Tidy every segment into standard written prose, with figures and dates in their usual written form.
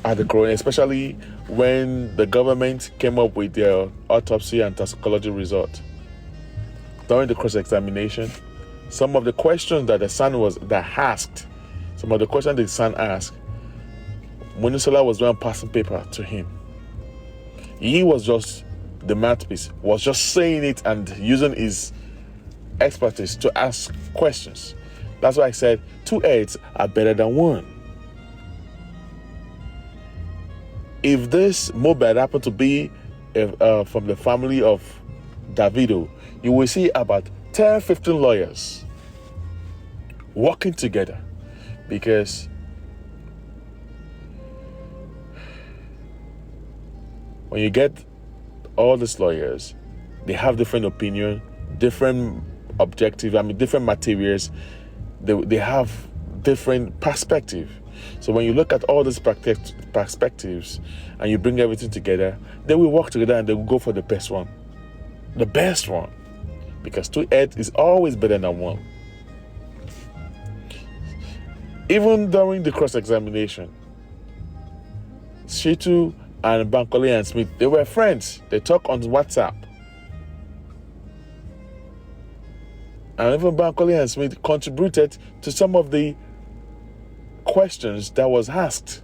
at the coroner, especially when the government came up with their autopsy and toxicology result. During the cross-examination, some of the questions that the son asked, Munisola was going passing paper to him. He was just the mouthpiece, was just saying it and using his expertise to ask questions. That's why I said 2 heads are better than one. If this Mohbad happened to be from the family of Davido, you will see about 10, 15 lawyers working together, because when you get all these lawyers, they have different opinion, different objective, different materials. They have different perspective. So when you look at all these perspectives and you bring everything together, they will work together and they will go for the best one. The best one. Because 2 heads is always better than one. Even during the cross-examination, Shitu and Bankole and Smith, they were friends. They talk on WhatsApp. And even Bankole and Smith contributed to some of the questions that was asked.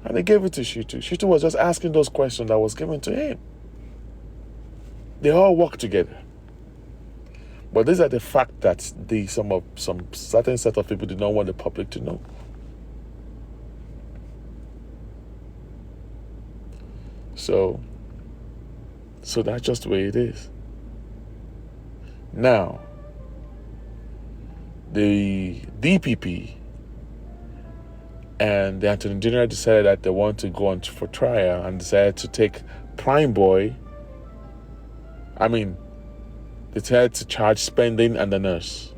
And they gave it to Shitu. Shitu was just asking those questions that was given to him. They all work together. But these are the fact that some certain set of people did not want the public to know. So that's just the way it is. Now, the DPP and the Attorney General decided that they want to go on for trial and decided to take Prime Boy. They decided to charge spending and the nurse.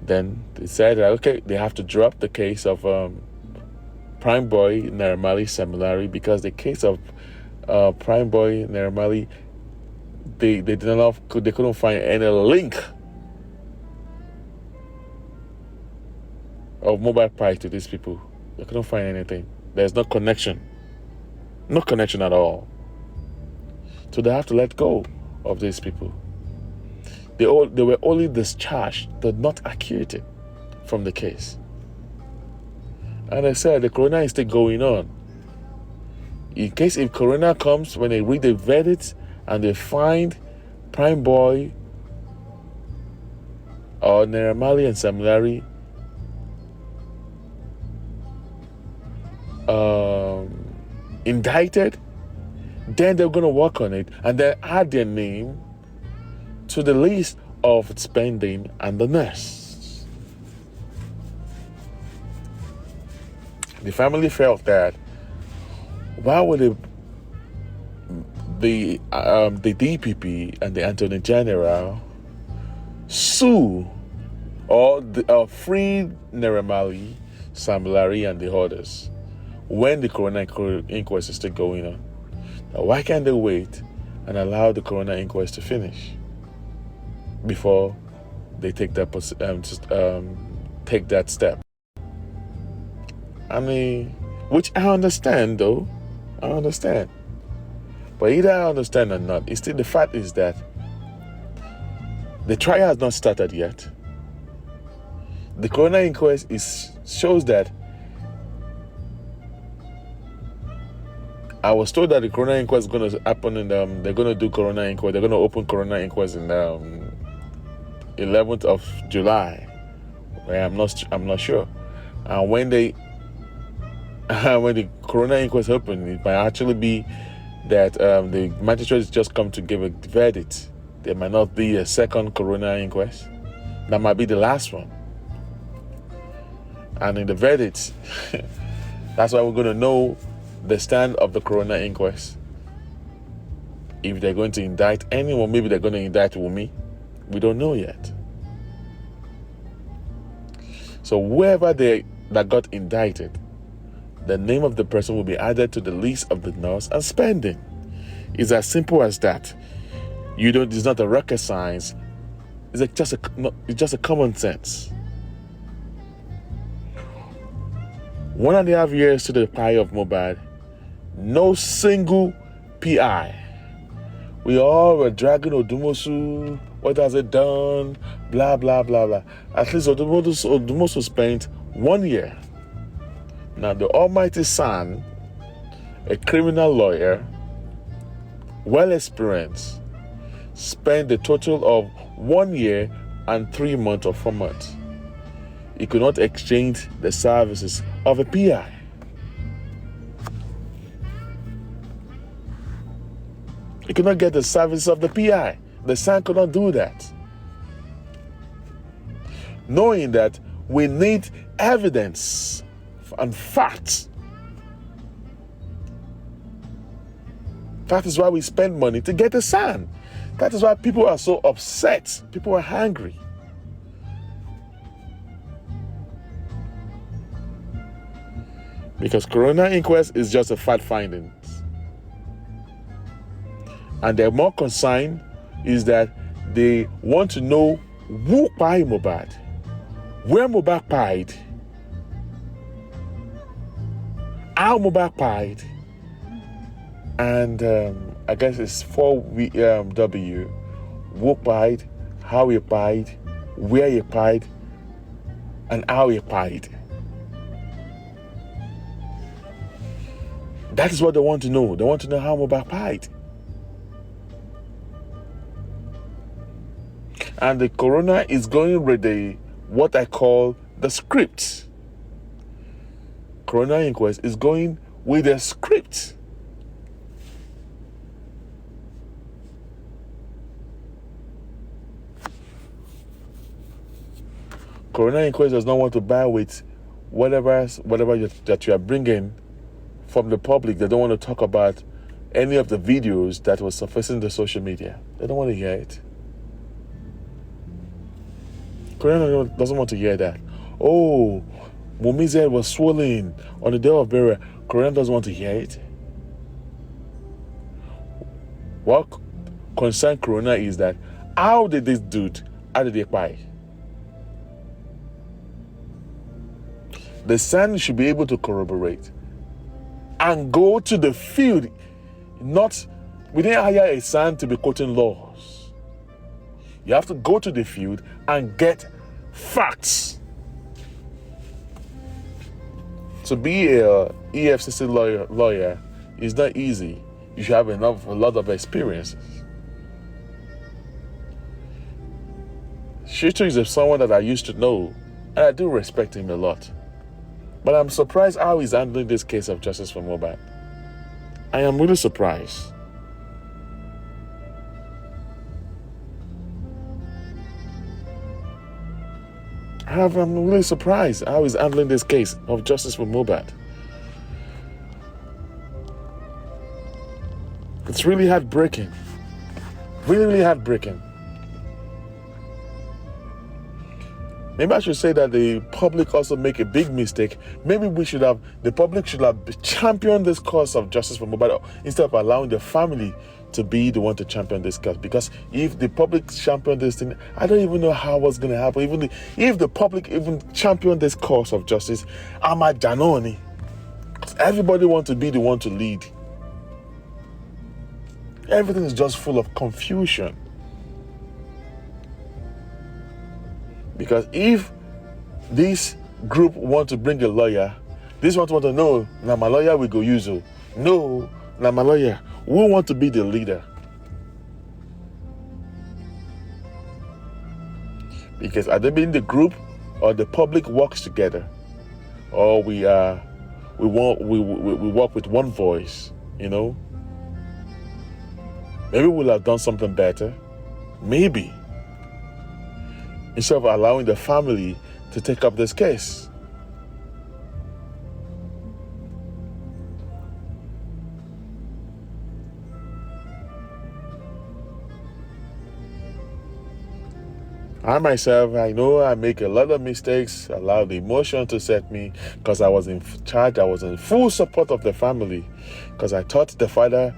Then they said that, okay, they have to drop the case of Prime Boy, Naira Marley, Similarly, because the case of Prime Boy, Naira Marley, they couldn't find any link of mobile price to these people. They couldn't find anything. There's no connection. No connection at all. So they have to let go of these people. They were only discharged, but not acquitted from the case. And I said the coroner is still going on. In case if coroner comes, when they read the verdict and they find Prime Boy or Naira Marley and Similarly indicted, then they're going to work on it and then add their name to the list of spending and the nurse. The family felt that why would the DPP and the Attorney General sue or free Naira Marley, Similarly, and the others when the coroner inquest is still going on? Now, why can't they wait and allow the coroner inquest to finish before they take that step? Which I understand, though. I understand. But either I understand or not, it's still the fact is that the trial has not started yet. The coroner inquest shows that I was told that the coroner inquest is going to happen they're going to do coroner inquest. They're going to open coroner inquest in 11th of July. Where I'm not sure. And when the coroner inquest open, it might actually be that the magistrates just come to give a verdict. There might not be a second coroner inquest. That might be the last one. And in the verdict, that's why we're going to know the stand of the coroner inquest. If they're going to indict anyone, maybe they're going to indict Wumi. We don't know yet. So whoever that got indicted, the name of the person will be added to the list of the nurse and spending. It's as simple as that. It's not a rocket science. It's just a common sense. 1.5 years to the PI of Mohbad, no single PI. We all were dragging Odumosu. What has it done? Blah, blah, blah, blah. At least Odumosu spent 1 year. Now, the almighty son, a criminal lawyer, well experienced, spent a total of 1 year and 3 months or 4 months. He could not exchange the services of a PI. He could not get the services of the PI. The son could not do that. Knowing that we need evidence and facts. That is why we spend money to get the son. That is why people are so upset. People are angry. Because coroner inquest is just a fact findings. And their more concern is that they want to know who pied Mohbad, where Mohbad pied, how Mohbad pied, and I guess it's 4W, who pied, how he pied, where he pied, and how he pied. That is what they want to know. They want to know how Mohbad pied. And the coroner is going with what I call the script. Coroner inquest is going with a script. Coroner inquest does not want to bear with whatever that you are bringing from the public. They don't want to talk about any of the videos that were surfacing the social media. They don't want to hear it. Coroner doesn't want to hear that. Oh, Mumi's head was swollen on the day of burial. Coroner doesn't want to hear it. What concerns Coroner is that how did they buy? The son should be able to corroborate and go to the field. We didn't hire a son to be quoting laws. You have to go to the field and get facts. To be a EFCC lawyer is not easy. You should have a lot of experiences. Shitu is someone that I used to know, and I do respect him a lot. But I'm surprised how he's handling this case of justice for Mohbad. I am really surprised. I'm really surprised how he's handling this case of justice for Mohbad. It's really heartbreaking. Really, really heartbreaking. Maybe I should say that the public also make a big mistake. Maybe the public should have championed this cause of justice for Mohbad instead of allowing the family to be the one to champion this cause. Because if the public champion this thing, I don't even know how what's going to happen. Even if the public even champion this cause of justice, I'm a Janoni. Everybody wants to be the one to lead. Everything is just full of confusion. Because if this group want to bring a lawyer, this one want to know, now my lawyer will go use you. No, now my lawyer, we want to be the leader. Because either being the group or the public works together, or we work with one voice, Maybe we'll have done something better. Maybe. Instead of allowing the family to take up this case. I myself, I know I make a lot of mistakes, allow the emotion to set me, because I was in charge, I was in full support of the family, because I thought the father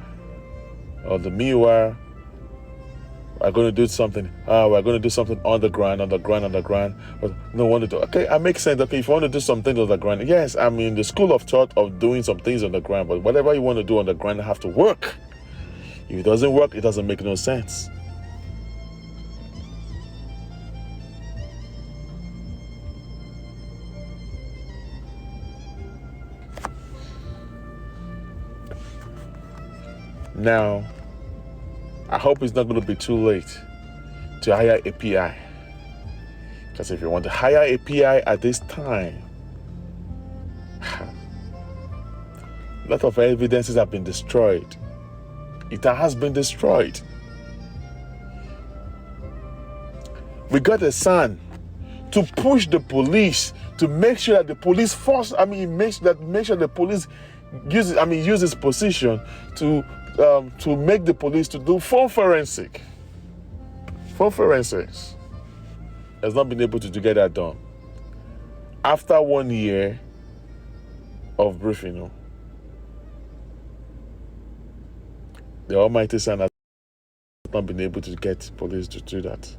or the Miwa we're going to do something. We're going to do something on the ground. But no one to do. Okay, it makes sense. Okay, if you want to do something on the ground, yes, I'm in the school of thought of doing some things on the ground. But whatever you want to do on the ground, have to work. If it doesn't work, it doesn't make no sense. Now, I hope it's not going to be too late to hire a PI. Because if you want to hire a PI at this time, a lot of evidences have been destroyed. It has been destroyed. We got a son to push the police to make sure that the police make sure the police uses position to make the police to do phone forensics. Phone forensics has not been able to get that done. After 1 year of briefing, the Almighty Son has not been able to get police to do that.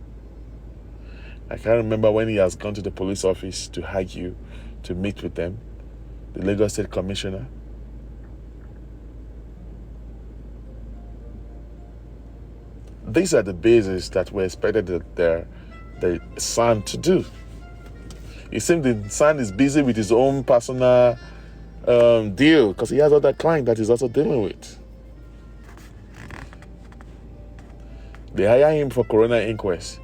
I can't remember when he has gone to the police office to argue, to meet with them, the Lagos State Commissioner. These are the bases that we expected the son to do. It seems the son is busy with his own personal deal because he has other clients that he's also dealing with. They hire him for coroner inquest.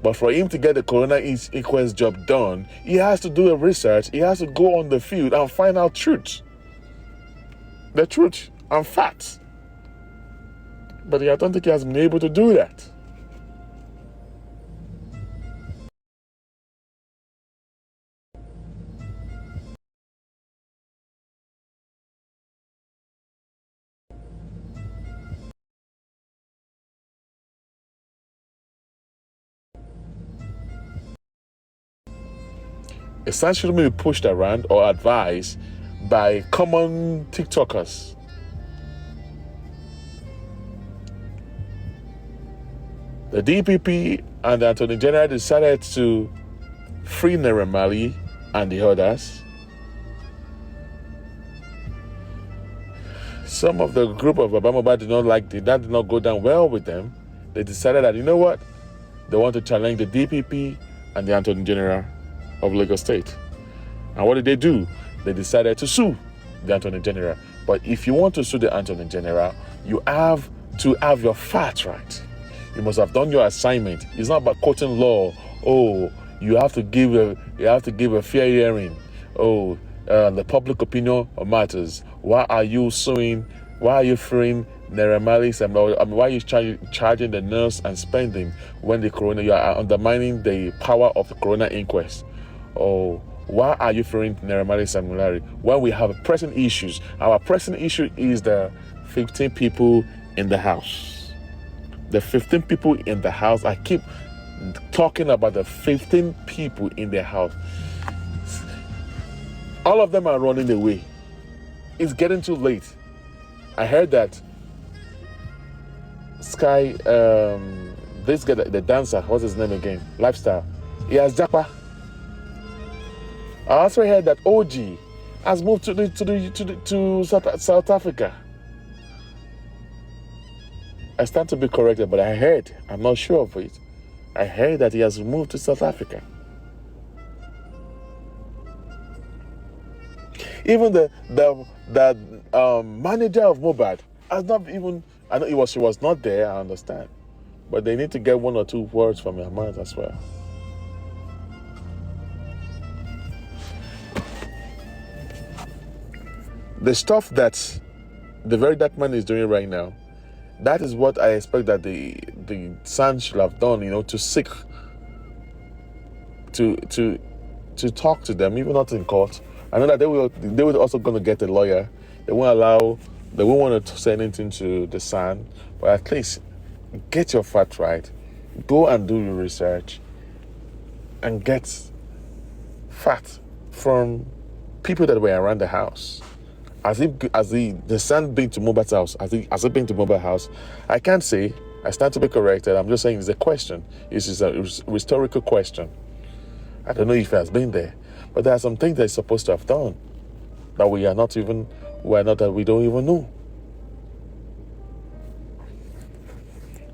But for him to get the coroner inquest job done, he has to do a research. He has to go on the field and find out truth. The truth and facts. But I don't think he has been able to do that. Essentially be pushed around or advised by common TikTokers. The DPP and the Attorney General decided to free Naira Marley and the others. Some of the group of Mohbad did not go down well with them. They decided that, you know what? They want to challenge the DPP and the Attorney General of Lagos State. And what did they do? They decided to sue the Attorney General. But if you want to sue the Attorney General, you have to have your facts right. You must have done your assignment. It's not about quoting law. Oh, you have to give a fair hearing. Oh, the public opinion matters. Why are you suing? Why are you freeing Naira Marley? Why are you charging the nurse and spending when you are undermining the power of the coroner inquest? Oh, why are you freeing Naira Marley and Larry when we have pressing issues? Our pressing issue is the 15 people in the house. The 15 people in the house. I keep talking about the 15 people in the house. All of them are running away. It's getting too late. I heard that Sky, this guy, the dancer, what's his name again? Lifestyle. He has Japa. I also heard that OG has moved to South Africa. I stand to be corrected, but I heard, I'm not sure of it. I heard that he has moved to South Africa. Even the manager of Mohbad has not even, I know she was not there, I understand. But they need to get one or two words from her mouth as well. The stuff that the very dark man is doing right now, that is what I expect that the son should have done, to seek to talk to them, even not in court. I know that they were also going to get a lawyer. They won't want to say anything to the son, but at least get your facts right. Go and do your research and get facts from people that were around the house. Has the son been to Mohbad's house? Has he been to Mohbad's house? I can't say. I stand to be corrected. I'm just saying it's a question. It's a rhetorical question. I don't know if it has been there, but there are some things that it's supposed to have done that we don't even know.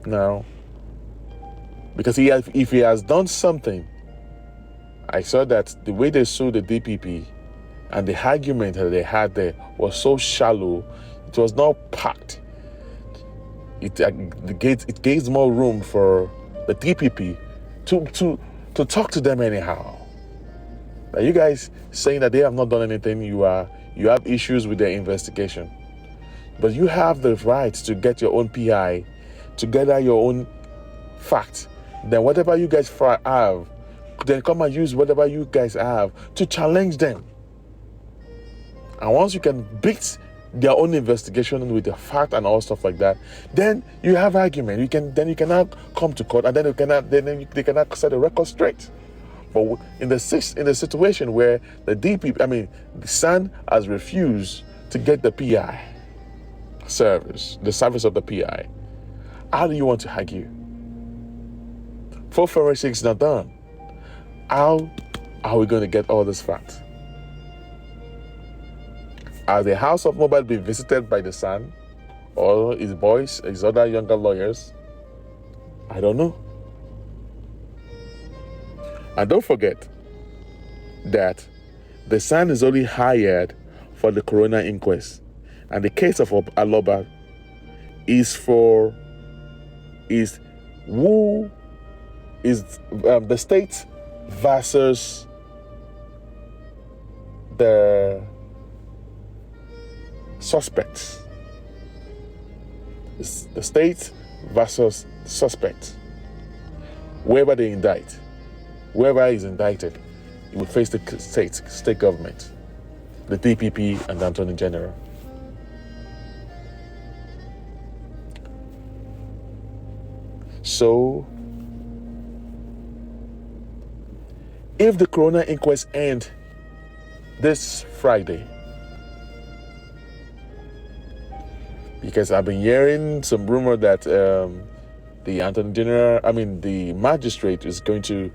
Now, because if he has done something, I saw that the way they sued the DPP and the argument that they had there was so shallow. It was not packed. It gives more room for the DPP to talk to them anyhow. Now, you guys saying that they have not done anything, you have issues with their investigation, but you have the right to get your own PI, to gather your own facts. Then whatever you guys have, then come and use whatever you guys have to challenge them. And once you can beat their own investigation with the fact and all stuff like that, then you have argument. You can now come to court, and then they cannot set the record straight. But in the situation where the the son has refused to get the PI service, the service of the PI, how do you want to argue? For forensics not done, how are we going to get all this facts? Has the house of Mohbad been visited by the son or his boys, his other younger lawyers? I don't know. And don't forget that the son is only hired for the coroner inquest, and the case of Aloba is the state versus the suspects. It's the state versus suspect. Whoever they indict, whoever is indicted, he will face the state government, the DPP, and the Attorney General. So, if the coroner inquest ends this Friday, because I've been hearing some rumor that the Attorney General, the magistrate is going to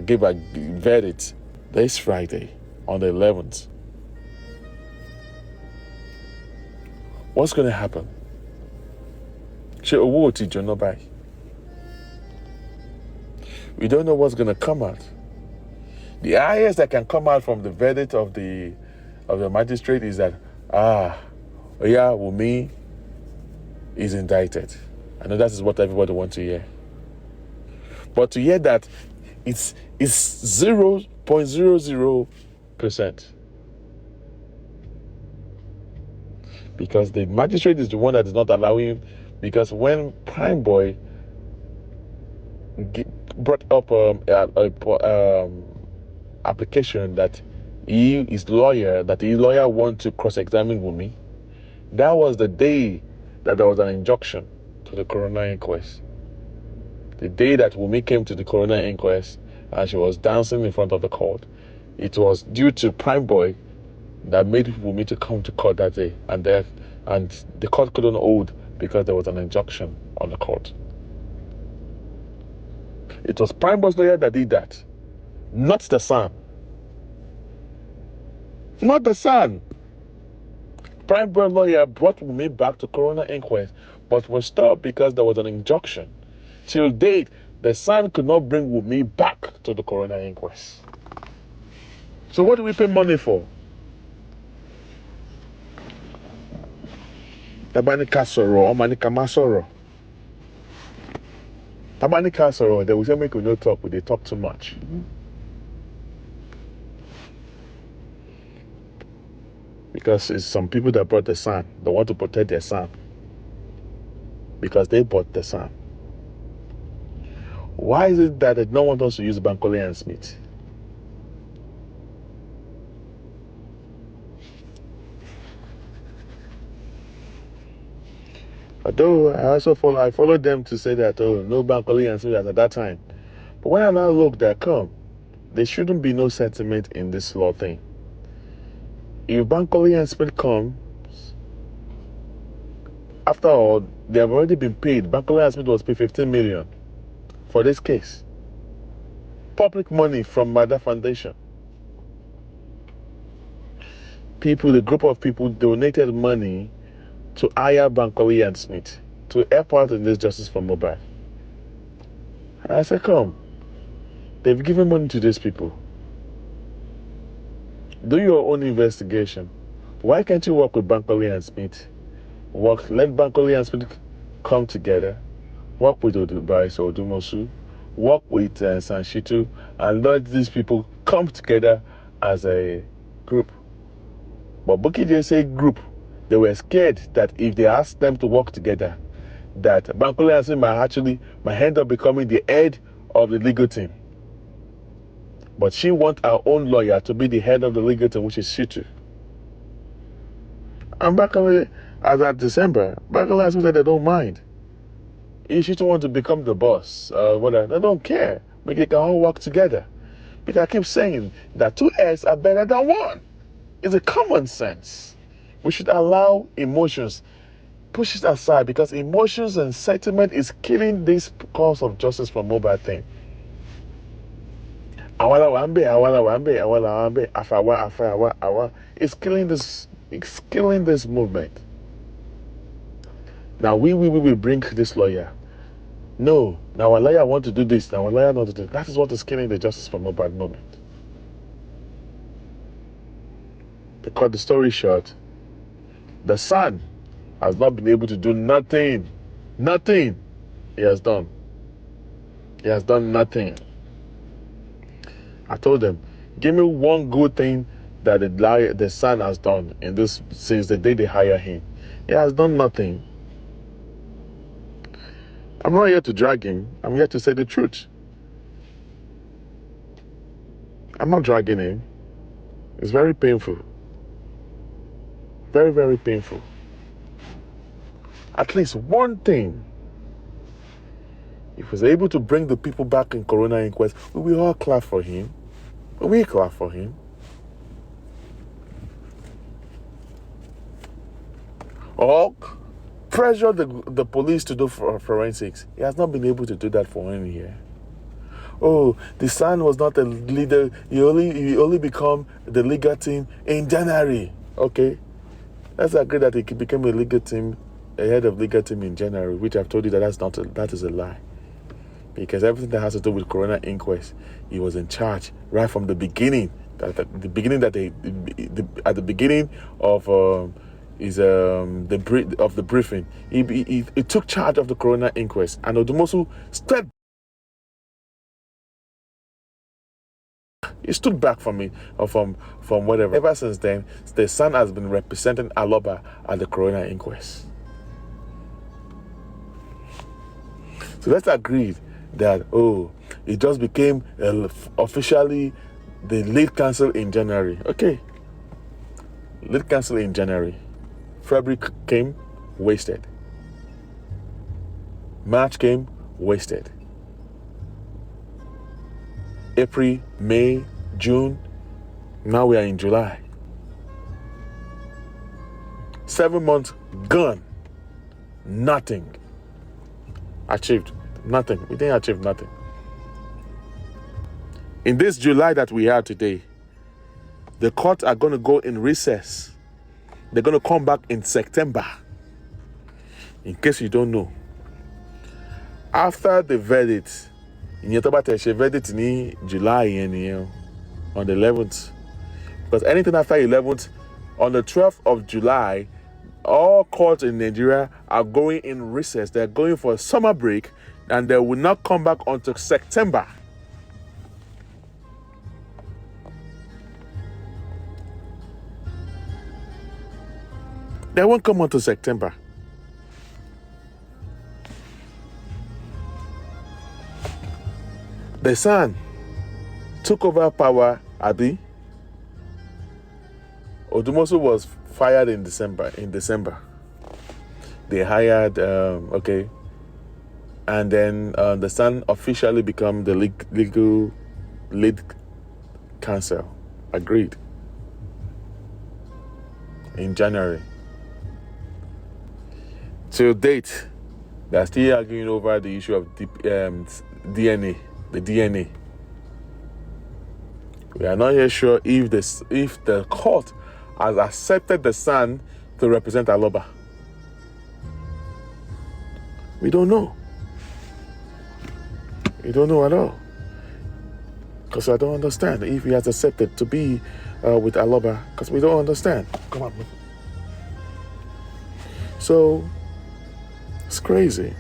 give a verdict this Friday on the 11th. What's going to happen? We don't know what's going to come out. The highest that can come out from the verdict of the magistrate is that Wunmi is indicted. I know that is what everybody wants to hear. But to hear that it's 0.00%. Because the magistrate is the one that is not allowing, because when Prime Boy brought up application that his lawyer want to cross-examine Wunmi, that was the day that there was an injunction to the coroner inquest. The day that Wunmi came to the coroner inquest and she was dancing in front of the court, it was due to Prime Boy that made Wunmi to come to court that day, and the court couldn't hold because there was an injunction on the court. It was Prime Boy's lawyer that did that, not the son. Not the son. Prime Boy lawyer brought Wunmi back to coroner inquest, but was stopped because there was an injunction. Till date, the son could not bring Wunmi back to the coroner inquest. So what do we pay money for? Tabanika Soro, Manika Masoro. Tabanika Soro, they will say make we no talk, but they talk too much. Because it's some people that brought the son. They want to protect their son. Because they bought the son. Why is it that they don't want us to use Bankole and Smith? Although I followed them to say that no Bankole and Smith at that time. But when I now look, there shouldn't be no sentiment in this law thing. If Bankole and Smith comes, After all, they have already been paid. Bankole and Smith was paid 15 million for this case. Public money from Mada Foundation. People, the group of people donated money to hire Bankole and Smith to help out in this justice for Mohbad. And I said, come, they've given money to these people. Do your own investigation. Why can't you work with Bankole and Smith? Let Bankole and Smith come together. Work with Odubai, so Odumosu. Work with Sanshitu, and let these people come together as a group. But Bukky just said group. They were scared that if they asked them to work together, that Bankole and Smith might end up becoming the head of the legal team. But she wants our own lawyer to be the head of the legal team, which is Shitu. And Bankole, as at December, Bankole and Smith said they don't mind. If Shitu wants to become the boss, whatever, they don't care. But they can all work together. Because I keep saying that 2 heads are better than 1. It's a common sense. We should allow emotions, push it aside, because emotions and sentiment is killing this cause of justice for Mohbad thing. It's killing this movement. Now we will bring this lawyer. No, now our lawyer want to do this, now our lawyer not to do this. That is what is killing the justice for Mohbad movement. To cut the story short, the son has not been able to do nothing. Nothing he has done. He has done nothing. I told them, give me one good thing that the son has done in this since the day they hire him. He has done nothing. I'm not here to drag him. I'm here to say the truth. I'm not dragging him. It's very painful. Very, very painful. At least one thing. If he was able to bring the people back in Corona inquest, we will all clap for him. We clap for him. Or pressure the police to do forensics. He has not been able to do that for 1 year. Oh, the son was not a leader. He only become the legal team in January. Okay. Let's agree that he became a head of legal team in January, which I've told you that that is a lie. Because everything that has to do with Corona inquest, he was in charge right from the beginning. At the beginning of the briefing, he took charge of the Corona inquest, and Odumosu stood back from it, or from whatever. Ever since then, the son has been representing Aloba at the Corona inquest. So let's agree that it just became officially the lead counsel in January. Okay, lead counsel in January. February came, wasted. March came, wasted. April, May, June, now we are in July. 7 months gone. Nothing achieved. Nothing. We didn't achieve nothing. In this July that we have today, the courts are going to go in recess. They're going to come back in September. In case you don't know. After the verdict, verdict in July on the 11th. Because anything after 11th, on the 12th of July, all courts in Nigeria are going in recess. They're going for a summer break, and they will not come back until September. They won't come until September. The son took over power, Abi. Odumosu was fired in December. They hired, and then the son officially became the legal lead counsel. Agreed. In January. Till date, they're still arguing over the issue of DNA, the DNA. We are not yet sure if the court has accepted the son to represent Aloba. We don't know. We don't know at all. Because I don't understand if he has accepted to be with Aloba. Because we don't understand. Come on. So, it's crazy.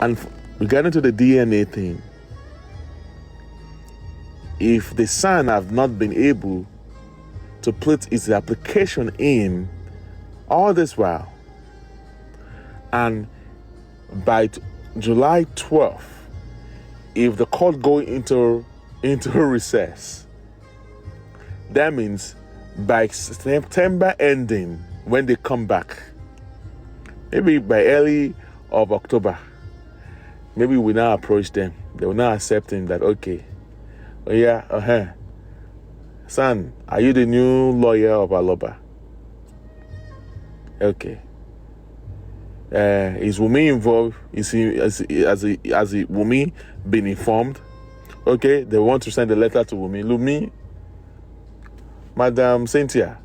And regarding to the DNA thing, if the son have not been able to put his application in all this while, and by July 12th, if the court go into recess, that means by September ending, when they come back, maybe by early of October, maybe we now approach them. They will now accept him that, okay, oh yeah, son, are you the new lawyer of Aloba? Okay. Is Wumi involved? Has Wumi been informed? Okay, they want to send a letter to Wumi. Lumi, Madam Cynthia,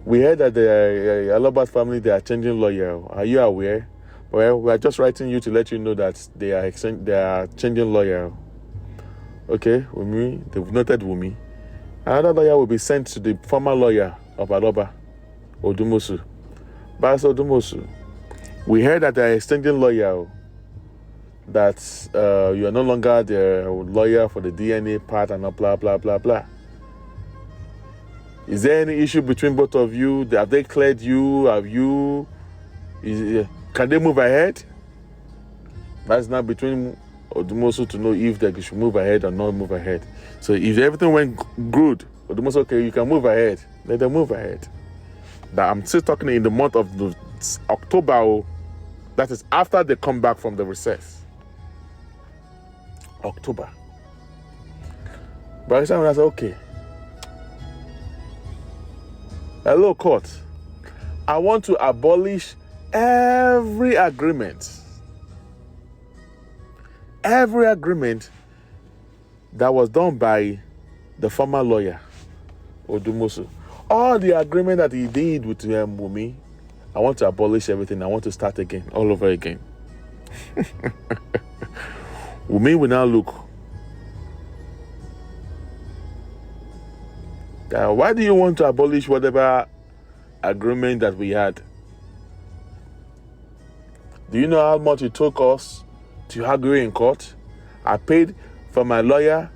we heard that the Aloba family, they are changing lawyer. Are you aware? Well, we are just writing you to let you know that they are changing lawyer. Okay, Wumi, they've noted Wumi. Another lawyer will be sent to the former lawyer of Aloba, Odumosu. Barrister Odumosu, we heard that they are exchanging lawyer, that you are no longer the lawyer for the DNA part and blah, blah, blah, blah. Is there any issue between both of you? Have they cleared you? Can they move ahead? That's now between Odumosu to know if they should move ahead or not move ahead. So if everything went good, Odumosu, okay, you can move ahead. Let them move ahead. That I'm still talking in the month of October. That is after they come back from the recess. October. But I said, okay. Hello, court. I want to abolish every agreement that was done by the former lawyer, Odumosu. All the agreement that he did with Wumi, I want to abolish everything. I want to start again, all over again. Wumi will now look. Why do you want to abolish whatever agreement that we had? Do you know how much it took us to argue in court? I paid for my lawyer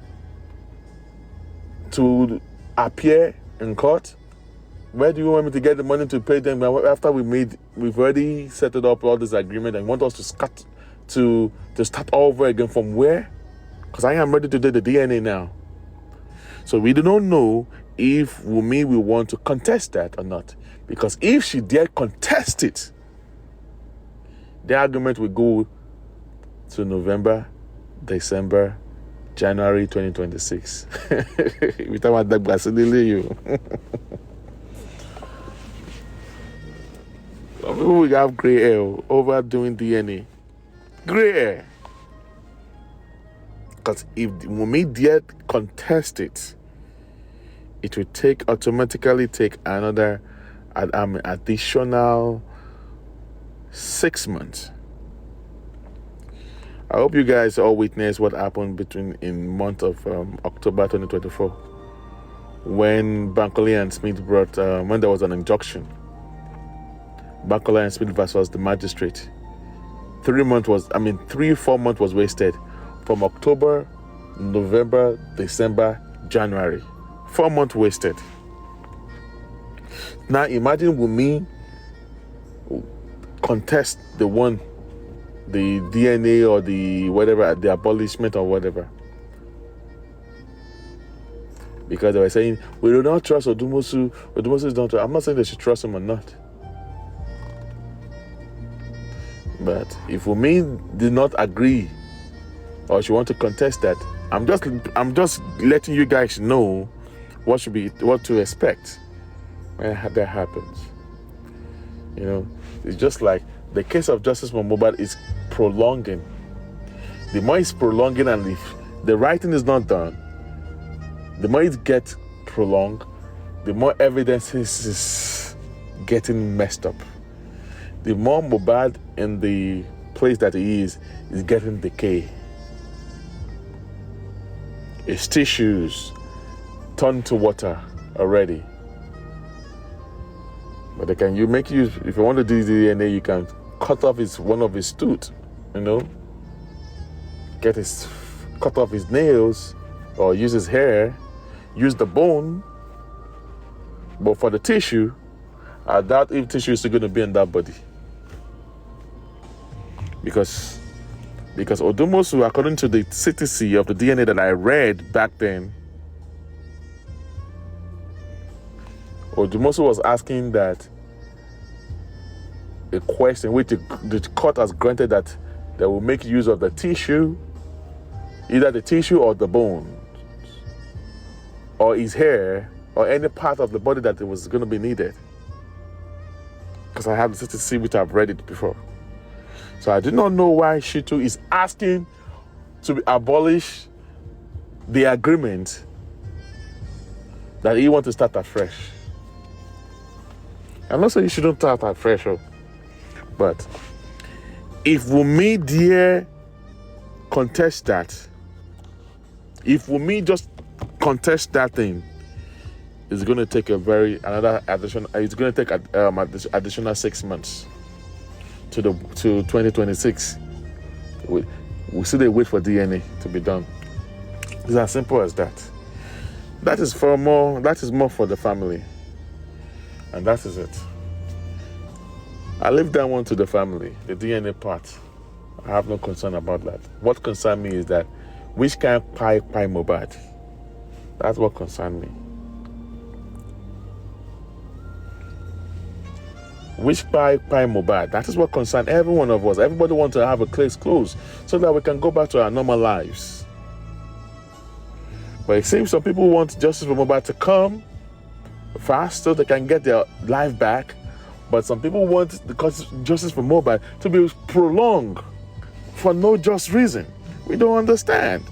to appear in court. Where do you want me to get the money to pay them after we've already set it up all this agreement and want us to start all over again from where? Because I am ready to do the DNA now. So we do not know if Wumi will want to contest that or not. Because if she dare contest it, the argument will go to November, December, January 2026. We talk about that. People will have gray hair over doing DNA. Gray hair. Because if Wumi dare contest it, it will automatically take another additional 6 months. I hope you guys all witnessed what happened in month of October 2024 when Bankole and Smith brought when there was an injunction. Bankole and Smith versus the magistrate. 4 months was wasted from October, November, December, January. 4 months wasted. Now imagine Wumi contest the DNA or the whatever, the abolishment or whatever. Because they were saying, we do not trust Odumosu. Odumosu is not. I'm not saying they should trust him or not. But if Wumi did not agree or she want to contest that, I'm just letting you guys know what to expect. when that happens. You know, it's just like the case of justice for Mohbad is prolonging. The more it's prolonging, and if the writing is not done, the more it gets prolonged, the more evidence is getting messed up. The more Mohbad in the place that he is getting decay. His tissues turn to water already. But they can make use, if you want to do DNA, you can cut off one of his tooth, you know, cut off his nails, or use his hair, use the bone. But for the tissue, I doubt if tissue is still going to be in that body. Because Odumosu, according to the CTC of the DNA that I read back then, Odumosu was asking that a question which the court has granted, that they will make use of the tissue, either the tissue or the bone, or his hair, or any part of the body that it was going to be needed. Because I have the CTC, which I've read it before. So I do not know why Shitu is asking to abolish the agreement that he wants to start afresh. I'm not saying you shouldn't start afresh, but if Wunmi dare contest that, if Wunmi just contest that thing, it's going to take it's going to take additional 6 months to 2026. We still wait for DNA to be done. It's as simple as that. That is more for the family. And that is it. I leave that one to the family, the DNA part. I have no concern about that. What concerns me is that which kind of pie Mohbad. That's what concerns me. Which pie Mohbad. That is what concerns every one of us. Everybody wants to have a case closed so that we can go back to our normal lives. But it seems some people want justice for Mohbad to come fast so they can get their life back. But some people want the justice for Mohbad to be prolonged for no just reason. We don't understand.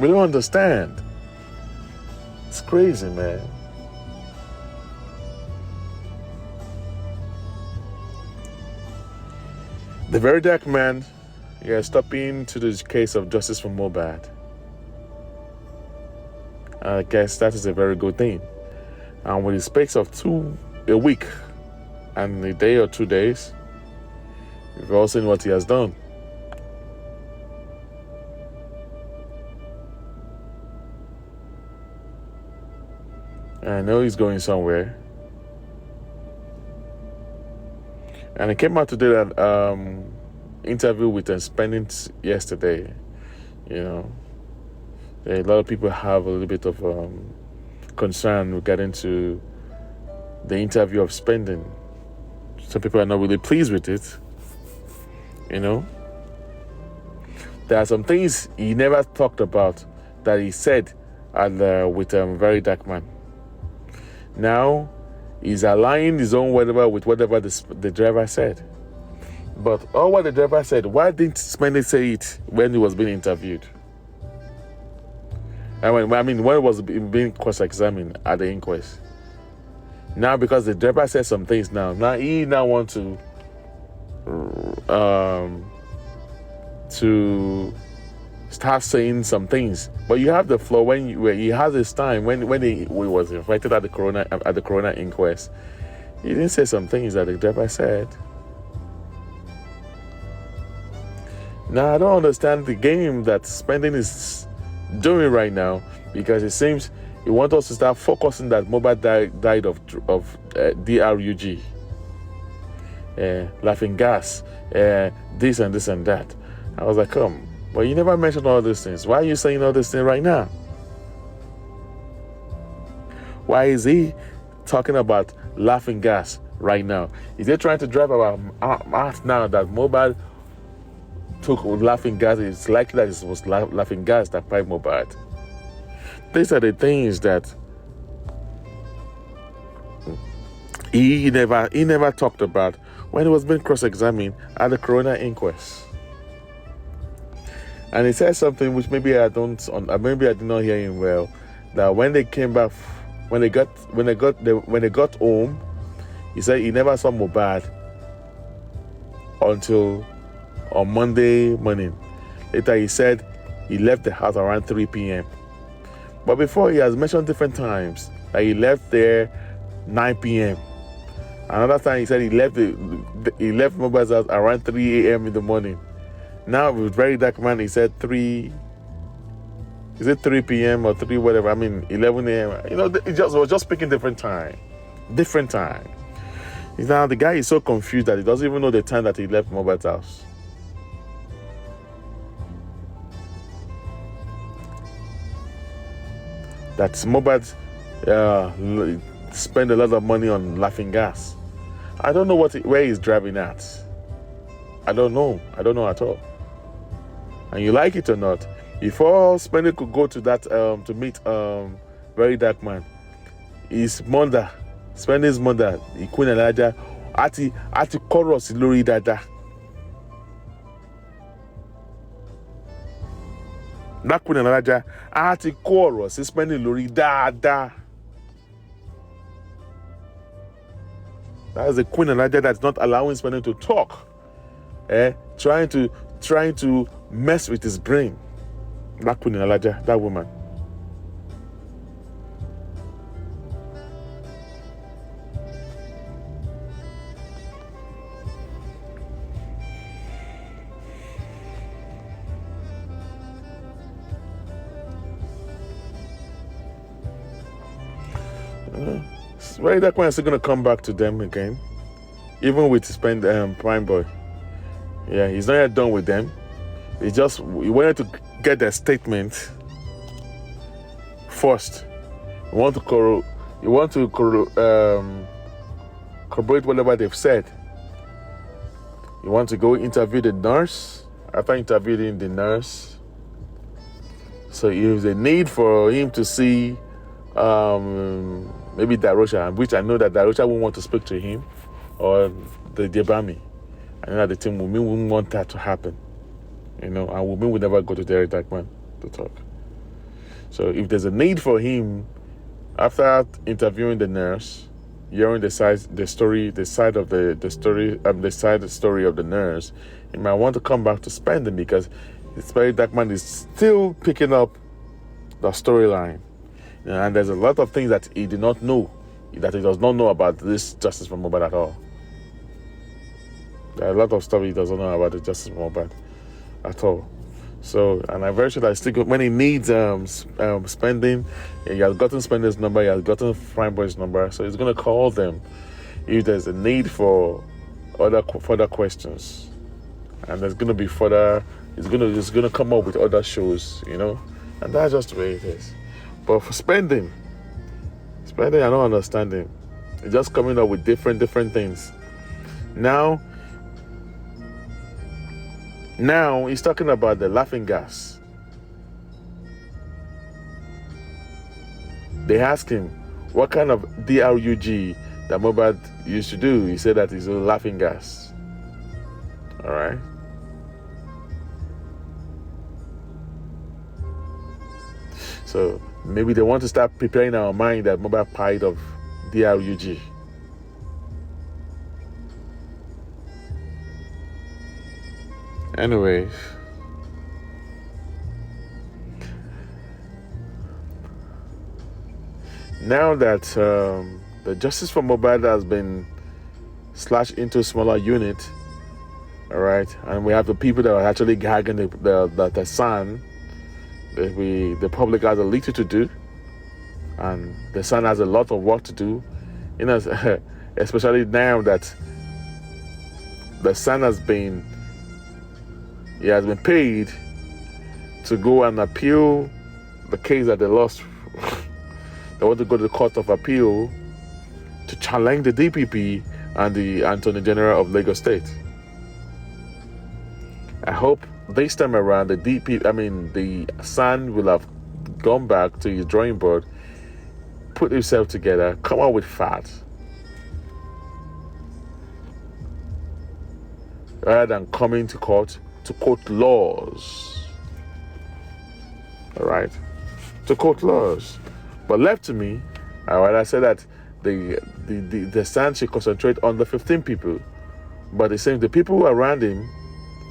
We don't understand. It's crazy, man. The very dark man, stepping to this case of justice for Mohbad. I guess that is a very good thing. And with the space of a week and a day or 2 days, we've all seen what he has done. I know he's going somewhere. And I came out to do that interview with Spending yesterday. You know, a lot of people have a little bit of concern regarding to the interview of Spending. Some people are not really pleased with it. You know, there are some things he never talked about that he said with Very Dark Man. Now, he's aligning his own whatever with whatever the driver said. But all what the driver said, why didn't Spending say it when he was being interviewed? When it was being cross-examined at the inquest. Now, because the driver said some things he want to start saying some things. But you have the flow where he has his time when he was invited at the coroner inquest. He didn't say some things that the driver said. Now I don't understand the game that Spending is doing right now, because it seems he wants us to start focusing that Mohbad died of DRUG, laughing gas, this and this and that. I was like, come. But you never mentioned all these things. Why are you saying all this thing right now? Why is he talking about laughing gas right now? Is he trying to drive our mouth now that Mohbad took laughing gas. It's likely that it was laughing gas that killed Mohbad. These are the things that he never talked about when he was being cross-examined at the coroner inquest. And he said something which maybe I did not hear him well. That when they came back, when they got home, he said he never saw Mohbad until on Monday morning. Later he said he left the house around 3 p.m. But before, he has mentioned different times that he left there 9 p.m. Another time he said he left Mohbad's house around 3 a.m. in the morning. Now with Very Dark Man, he said 3. Is it 3 p.m. or 3 whatever? I mean 11 a.m. You know, it was just picking different time. Now the guy is so confused that he doesn't even know the time that he left Mohbad's house. That Mohbad spend a lot of money on laughing gas. I don't know where he's driving at. I don't know at all. And you like it or not, before Spendy could go to that to meet Very Dark Man, his mother, Spendy's mother, Queen Elijah, àti kọ́rọ̀ lórí dáadáa. That Queen Elijah àti kọ́rọ̀ sí Spendy lórí dáadáa. That is the Queen Elijah that's not allowing Spendy to talk. Trying to mess with his brain. That Queen Elijah, that woman. Very Dark Man is still going to come back to them again, even with Prime Boy. Yeah, he's not yet done with them. He wanted to get their statement first. You want to corroborate whatever they've said. You want to go interview the nurse. After interviewing the nurse, so if there's a need for him to see maybe Darosha, which I know that Darosha won't want to speak to him, or the Debami. I know that the team wouldn't want that to happen. And Wunmi would never go to Very Dark Man to talk. So if there's a need for him, after interviewing the nurse, hearing the side of the story of the nurse, he might want to come back to Spendy because Very Dark Man is still picking up the storyline. And there's a lot of things that he did not know, that he does not know about this Justice for Mohbad at all. There are a lot of stuff he doesn't know about the Justice for Mohbad at all. So, and I'm very sure that when he needs spending, he has gotten Spendy's number, he has gotten Prime Boy's number, so he's going to call them if there's a need for further questions. And there's going to be further, he's going to come up with other shows, and that's just the way it is. But for spending, I don't understand him. He's just coming up with different things. Now he's talking about the laughing gas. They asked him what kind of DRUG that Mohbad used to do. He said that it's a laughing gas. All right. So maybe they want to start preparing our mind that Mohbad died of DRUG. Anyways, now that the Justice for Mohbad has been slashed into a smaller unit, all right, and we have the people that are actually gagging the son, the public has a little to do, and the son has a lot of work to do, especially now that the son has been paid to go and appeal the case that they lost. They want to go to the Court of Appeal to challenge the DPP and the Attorney General of Lagos State. I hope this time around the son will have gone back to his drawing board, put himself together, come up with facts, rather than coming to court to quote laws. All right, to quote laws. But left to me, I rather say that the son should concentrate on the 15 people. But the same, the people around him,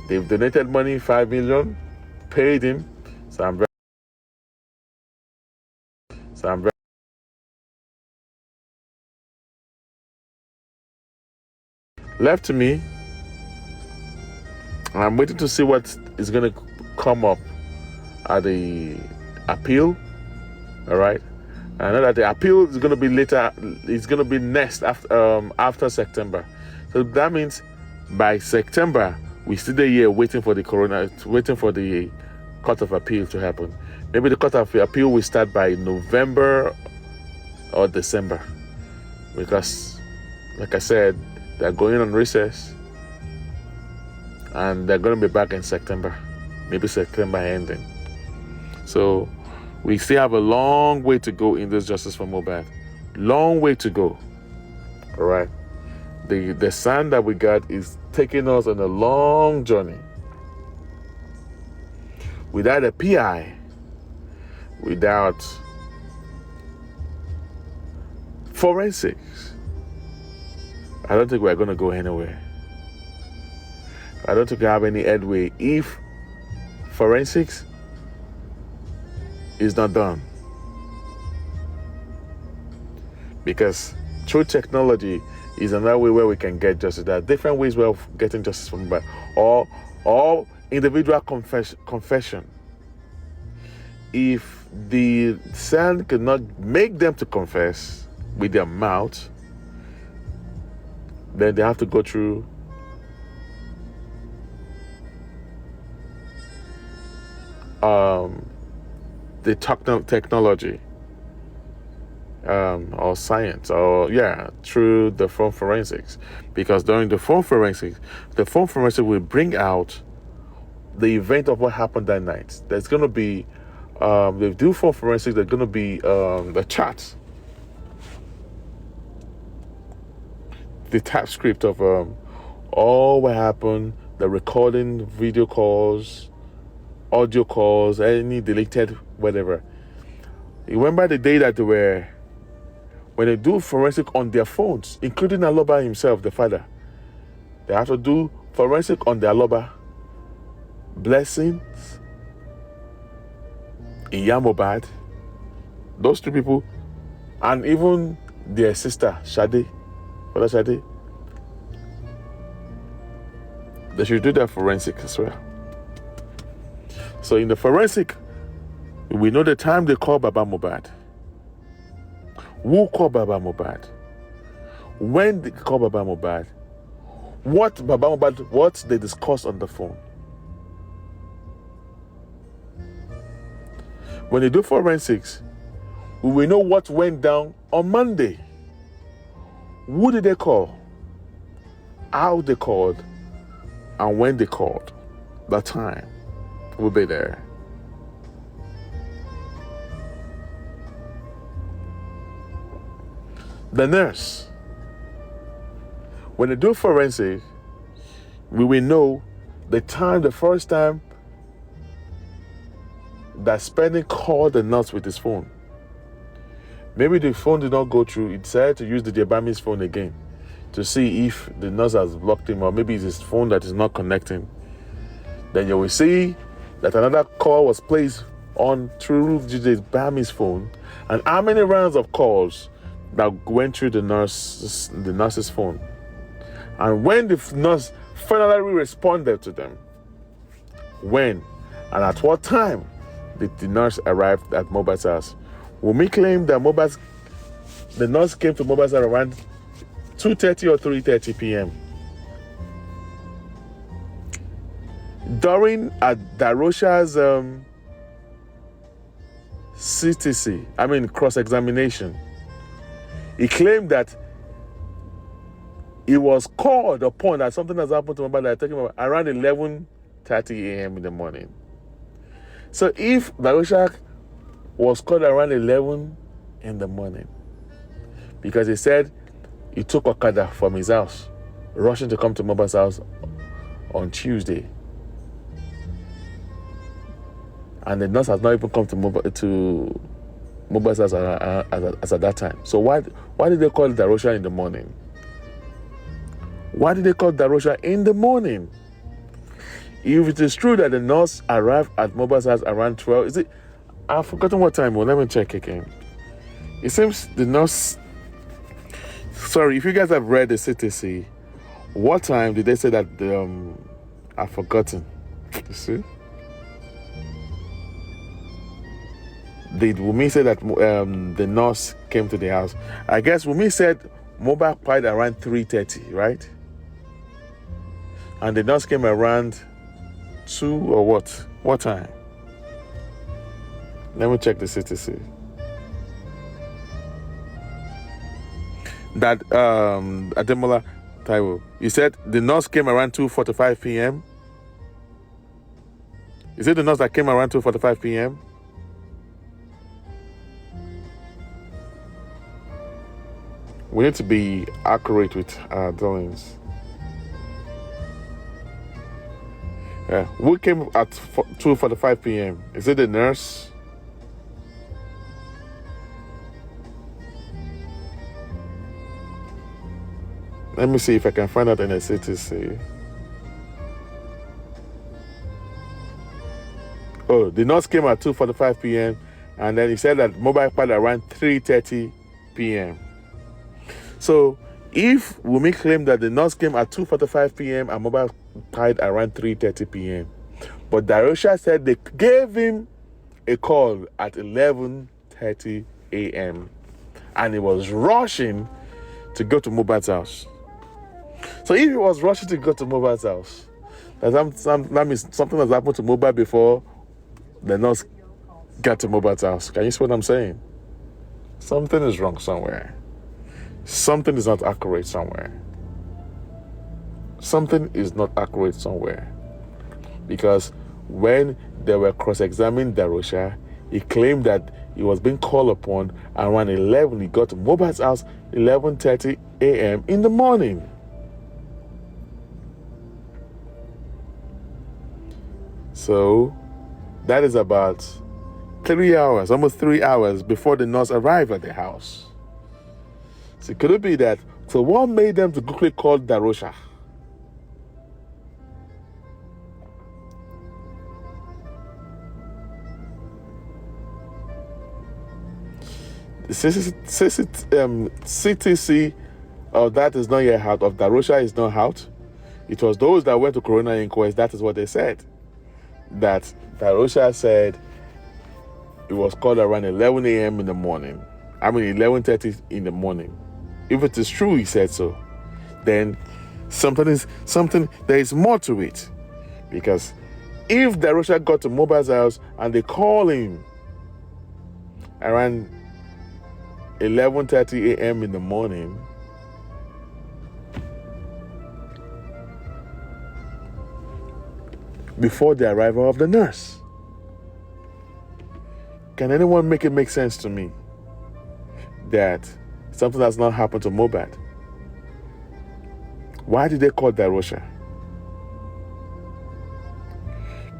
they've donated money, 5 million, paid him. So I'm very left to me. I'm waiting to see what is going to come up at the appeal. All right. I know that the appeal is going to be later. It's going to be next after September. So that means by September, we still the year waiting for the Court of Appeal to happen. Maybe the Court of Appeal will start by November or December. Because, like I said, they're going on recess. And they're going to be back in September. Maybe September ending. So we still have a long way to go in this justice for Mohbad. Long way to go. All right. The son that we got is taking us on a long journey. Without a PI, without forensics, I don't think we're going to go anywhere. I don't think we have any headway if forensics is not done. Because through technology is another way where we can get justice. There are different ways of getting justice from Mohbad. Or individual confession. If the son cannot make them to confess with their mouth, then they have to go through the technology or science, or through the phone forensics. Because during the phone forensics will bring out the event of what happened that night. There's going to be they do phone forensics. There's going to be the chat, the tap script of all what happened, the recording, video calls, audio calls, any deleted, whatever. You remember the day that when they do forensic on their phones, including Aloba himself, the father, they have to do forensic on their Aloba. Blessings, Mohbad, those two people, and even their sister, Shade, Father Shade, they should do their forensic as well. So in the forensic, we know the time they call Baba Mohbad. Who called Baba Mohbad? When they call Baba Mohbad? What they discussed on the phone? When they do forensics, we will know what went down on Monday. Who did they call? How they called? And when they called? The time will be there. The nurse. When they do forensic, we will know the first time that Spenny called the nurse with his phone. Maybe the phone did not go through. He decided to use the Jebami's phone again to see if the nurse has blocked him, or maybe it's his phone that is not connecting. Then you will see that another call was placed on through Jebami's phone, and how many rounds of calls that went through the nurse's phone. And when the nurse finally responded to them, when and at what time did the nurse arrive at Mohbad's house? Wunmi claimed that the nurse came to Mohbad's house around 2:30 or 3:30 p.m. During Darosha's cross-examination, he claimed that he was called upon that something has happened to Mohbad that talking about around 11:30 11:30 a.m. in the morning. So if Darusha was called around 11 in the morning, because he said he took Okada from his house, rushing to come to Mohbad's house on Tuesday, and the nurse has not even come to Mohbad's house as at that time. So why did they call Darusha in the morning? Why did they call Darusha in the morning? If it is true that the nurse arrived at Mohbad's house around 12, is it? I've forgotten what time. Well, let me check again. It seems the nurse. Sorry, if you guys have read the CTC, what time did they say that I've forgotten. You see? Did Wumi say that the nurse came to the house? I guess Wumi said Mohbad died around 3:30, right? And the nurse came around 2 or what? What time? Let me check the CTC. That Ademola Taiwo, you said the nurse came around 2:45 p.m. Is it the nurse that came around 2:45 p.m.? We need to be accurate with our dealings. Yeah, who came at 2:45 p.m.? Is it the nurse? Let me see if I can find out in the CTC. Oh, the nurse came at 2:45 p.m. and then he said that Mohbad died around 3:30 p.m. So, if Wumi claimed that the nurse came at 2:45 p.m. and Mohbad died around 3:30 p.m., but Darusha said they gave him a call at 11:30 a.m. and he was rushing to go to Mohbad's house. So if he was rushing to go to Mohbad's house, that means something has happened to Mohbad before the nurse got to Mohbad's house. Can you see what I'm saying? Something is wrong somewhere. Something is not accurate somewhere. Something is not accurate somewhere. Because when they were cross-examining Darusha, he claimed that he was being called upon around 11. He got to Mohbad's house 11:30 a.m. in the morning. So that is about 3 hours, almost 3 hours before the nurse arrived at the house. So could it be that? So what made them to quickly call Darusha? CTC of that is not yet out, of Darusha is not out. It was those that went to coroner inquest, that is what they said. That Darusha said it was called around 11 a.m. in the morning. 11:30 in the morning. If it is true, he said so, then there is more to it. Because if Darusha got to Mohbad's house and they call him around 11:30 a.m. in the morning, before the arrival of the nurse, can anyone make it make sense to me that something has not happened to Mohbad? Why did they call Darusha?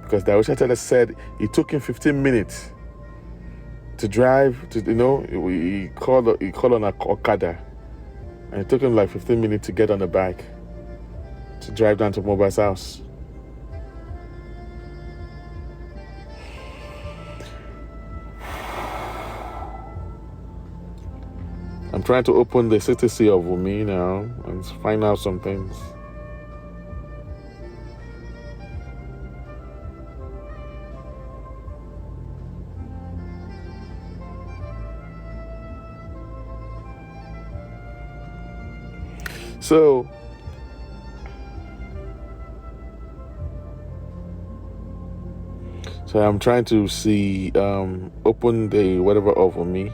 Because Darusha said it took him 15 minutes to drive to, he called on a Okada, and it took him like 15 minutes to get on the bike to drive down to Mohbad's house. I'm trying to open the CTC of Wumi now and find out some things. So I'm trying to see, open the whatever of Wumi.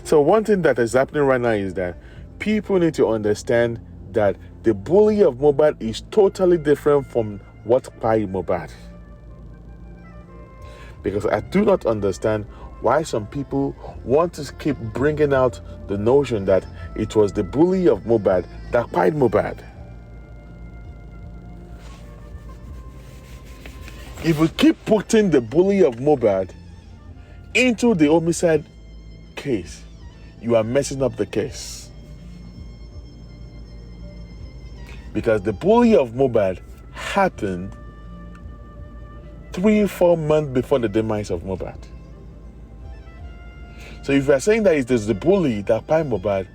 So one thing that is happening right now is that people need to understand that the bully of Mohbad is totally different from what kpai Mohbad. Because I do not understand why some people want to keep bringing out the notion that it was the bully of Mohbad that kpai Mohbad. If we keep putting the bully of Mohbad into the homicide case, you are messing up the case. Because the bully of Mohbad happened 3-4 months before the demise of Mohbad. So if you are saying that it is the bully that kpai Mohbad,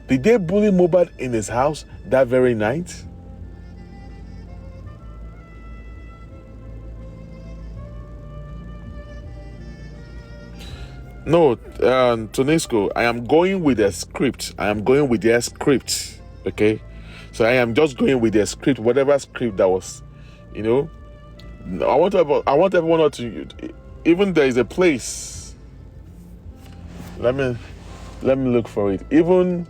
did they bully Mohbad in his house that very night? No, Tonesco, I am going with a script. I am going with their script. Okay? So I am just going with their script, whatever script that was, you know. I want everyone to, even there is a place. Let me look for it. Even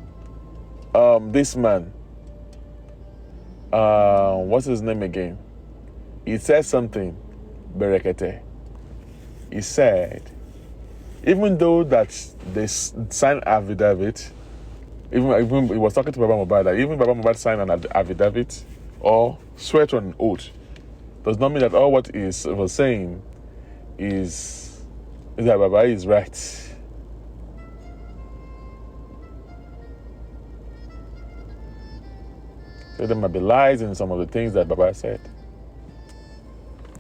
this man, what's his name again? He said something, Berekete. He said, even though that they signed affidavit, even he was talking to Baba Mohbad, that even Baba Mohbad signed an affidavit or swear to an oath, does not mean that all what he was saying is that Baba is right. So there might be lies in some of the things that Baba said,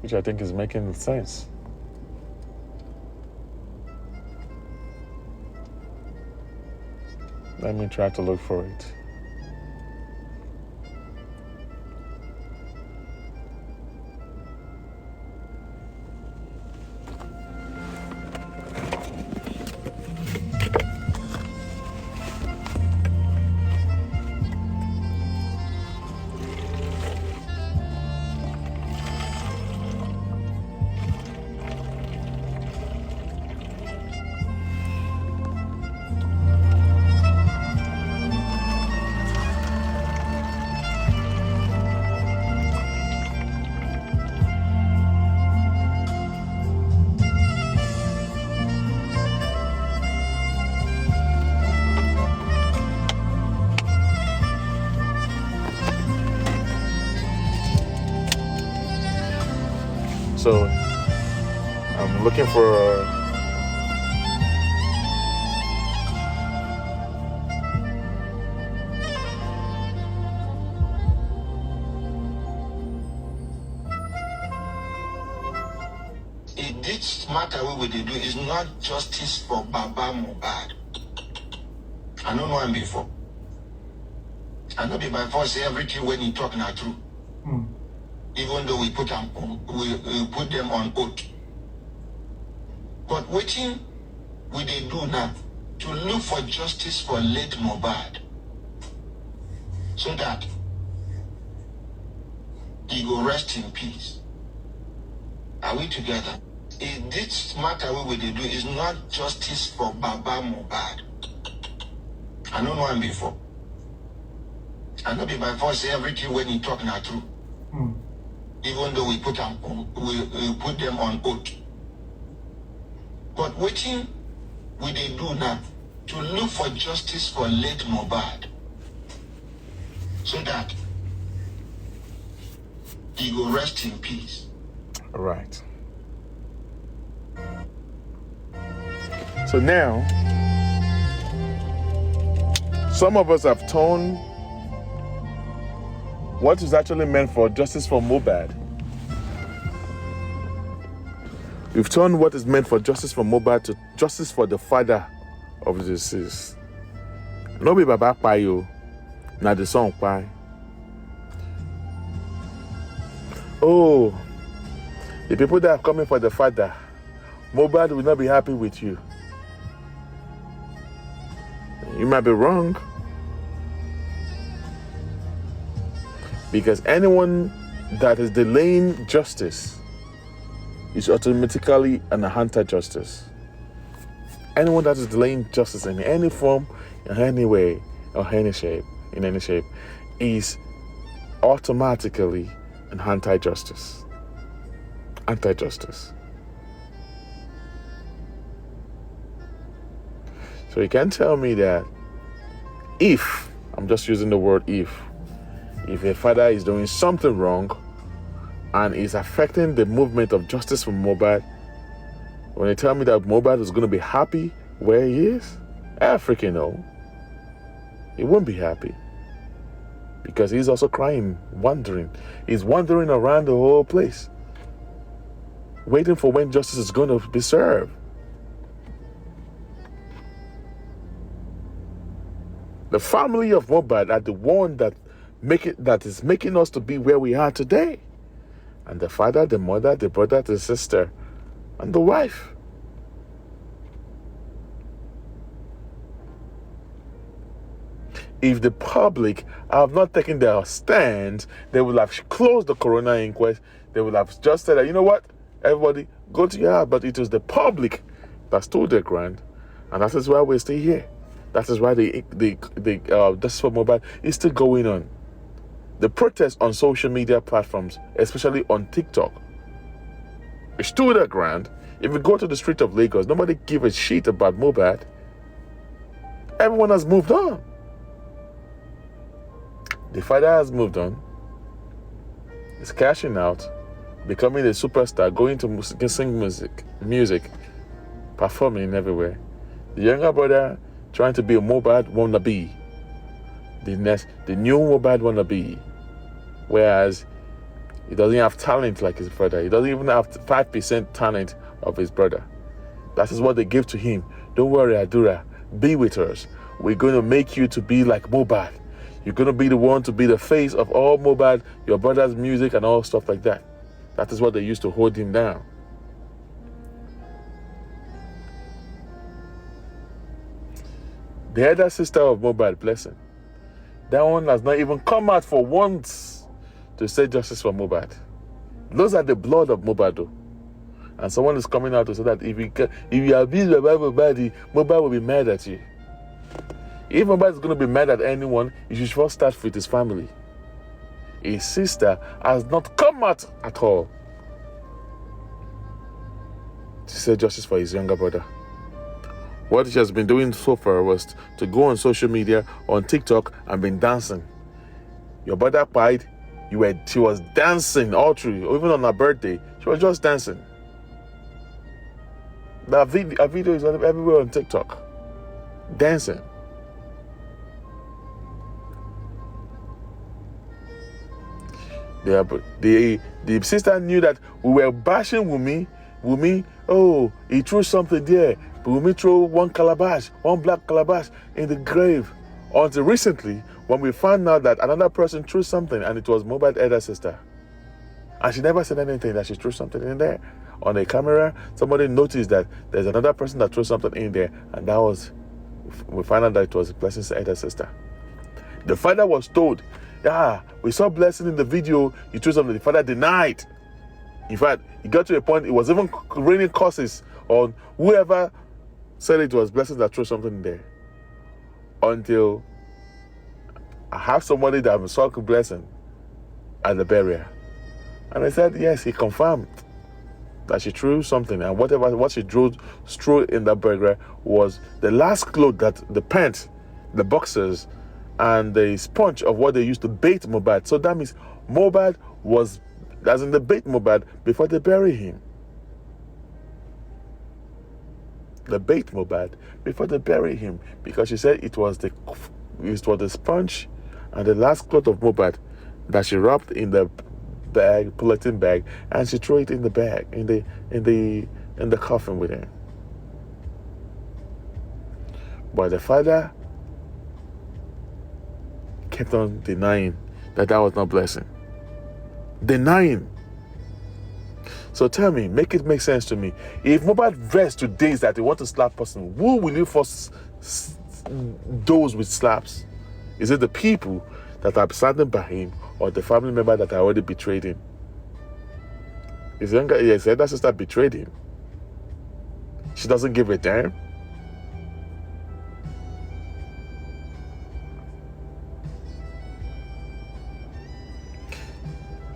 which I think is making sense. Let me try to look for it. So I'm looking for this matter we will do is not justice for Baba Mohbad. I don't know him before. I know be by force say everything when he talk not true. Even though we put them on oath. But waiting we they do now to look for justice for late Mohbad, so that he go rest in peace. Are we together? This matter we will do is not justice for Baba Mohbad. I don't know him before. I know be by force say everything when he talk not true. Even though we put them on oath. But waiting we they do now to look for justice for late Mohbad, so that he go rest in peace. All right. So now, some of us have turned what is actually meant for justice for Mohbad. We've turned what is meant for justice for Mohbad to justice for the father of the deceased. No be Baba Payo, not the son Pai. Oh, the people that are coming for the father, Mohbad will not be happy with you. You might be wrong. Because anyone that is delaying justice is automatically an hunter justice. Anyone that is delaying justice in any form, in any way, or any shape, is automatically an anti-justice. Anti-justice. So you can tell me that if, I'm just using the word if a father is doing something wrong and is affecting the movement of justice for Mohbad, when they tell me that Mohbad is going to be happy where he is, I freaking know. He won't be happy. Because he's also crying, wandering. He's wandering around the whole place, waiting for when justice is going to be served. The family of Mohbad are the one that is making us to be where we are today. And the father, the mother, the brother, the sister, and the wife. If the public have not taken their stand, they will have closed the coroner inquest. They will have just said that, you know what, everybody, go to your house. But it was the public that stood their ground, and that is why we're still here. That is why the Justice for Mohbad is still going on. The protests on social media platforms, especially on TikTok, they stood their ground. If you go to the street of Lagos, nobody give a shit about Mohbad. Everyone has moved on. The father has moved on. He's cashing out, becoming a superstar, going to sing music, performing everywhere. The younger brother trying to be a Mohbad wannabe. The new Mohbad wannabe. Whereas he doesn't have talent like his brother. He doesn't even have 5% talent of his brother. That is what they give to him. Don't worry, Adura. Be with us. We're going to make you to be like Mohbad. You're going to be the one to be the face of all Mohbad, your brother's music and all stuff like that. That is what they used to hold him down. The elder sister of Mohbad, blessing. That one has not even come out for once to say justice for Mohbad. Those are the blood of Mohbad, though. And someone is coming out to say that if you abuse Mohbad, Mohbad will be mad at you. If Mohbad is going to be mad at anyone, you should first start with his family. His sister has not come out at all to say justice for his younger brother. What she has been doing so far was to go on social media, on TikTok, and been dancing. Your brother died, she was dancing all through, even on her birthday. She was just dancing. Her video is everywhere on TikTok. Dancing. The sister knew that we were bashing Wumi, oh, he threw something there. But Wumi threw one black calabash in the grave. Until recently, when we found out that another person threw something, and it was Mohbad's elder sister. And she never said anything that she threw something in there. On a camera, somebody noticed that there's another person that threw something in there, and we found out that it was Blessing's elder sister. The father was told, we saw Blessing in the video, he threw something. The father denied. In fact, it got to a point, it was even raining curses on whoever said it was Blessing that threw something in there. Until I have somebody that saw Blessing at the burial. And I said, yes, he confirmed that she threw something. And what she threw in that burial was the last clothes, that the pants, the boxers, and the sponge of what they used to bait Mohbad. So that means Mohbad was, as in the bait Mohbad, before they bury him. The bait Mohbad before they bury him, because she said it was the sponge and the last cloth of Mohbad that she wrapped in the bag, polythene bag, and she threw it in the bag, in the coffin with him. But the father kept on denying that was not Blessing. Denying. So tell me, make it make sense to me. If Mohbad vests today that they want to slap person, who will you first those with slaps? Is it the people that are standing by him, or the family member that already betrayed him? His elder sister betrayed him. She doesn't give a damn.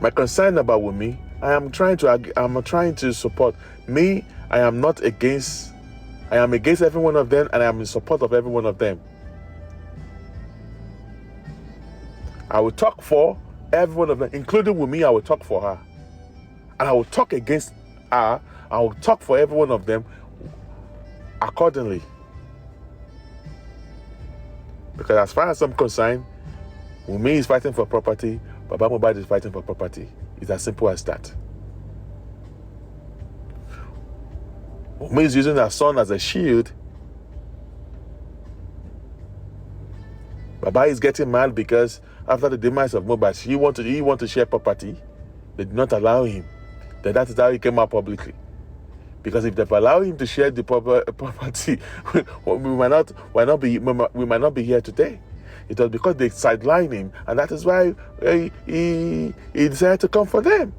My concern about Wunmi, I'm trying to support. Me, I am against every one of them, and I am in support of every one of them. I will talk for every one of them, including Wunmi. I will talk for her. And I will talk against her. I will talk for every one of them accordingly. Because as far as I'm concerned, Wunmi is fighting for property, Baba Mohbad is fighting for property. It's as simple as that. Wunmi is using her son as a shield. Baba is getting mad because after the demise of Mohbad, he want to share property. They did not allow him. Then that is how he came out publicly. Because if they allow him to share the property, we might not be here today. It was because they sidelined him, and that is why he decided to come for them.